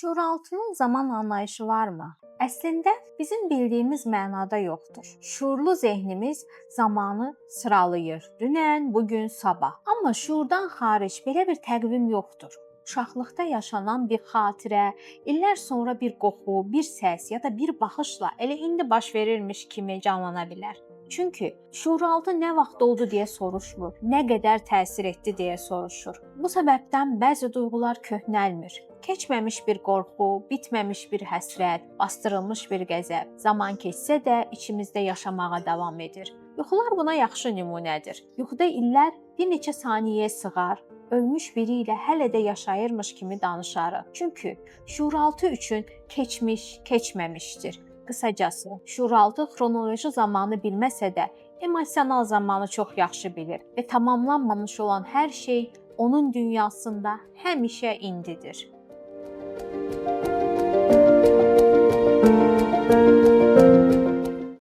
Şuuraltının zaman anlayışı varmı? Əslində bizim bildiyimiz mənada yoxdur. Şuurlu zehnimiz zamanı sıralayır. Dünən, bu gün, sabah. Amma şuurdan xaric belə bir təqvim yoxdur. Uşaqlıqda yaşanan bir xatirə, illər sonra bir qoxu, bir səs ya da bir baxışla elə indi baş verirmiş kimi canlana bilər. Çünki şuuraltı nə vaxt oldu deyə soruşmur, nə qədər təsir etdi deyə soruşur. Bu səbəbdən bəzi duyğular köhnəlmir. Keçməmiş bir qorxu, bitməmiş bir həsrət, bastırılmış bir qəzəb zaman keçsə də içimizdə yaşamağa davam edir. Yuxular buna yaxşı nümunədir. Yuxuda illər bir neçə saniyəyə sığar, ölmüş biri ilə hələ də yaşayırmış kimi danışarıq. Çünki şuuraltı üçün keçmiş keçməmişdir. Qısacası, şuuraltı xronoloji zamanı bilməsə də, emosional zamanı çox yaxşı bilir və tamamlanmamış olan hər şey onun dünyasında həmişə indidir.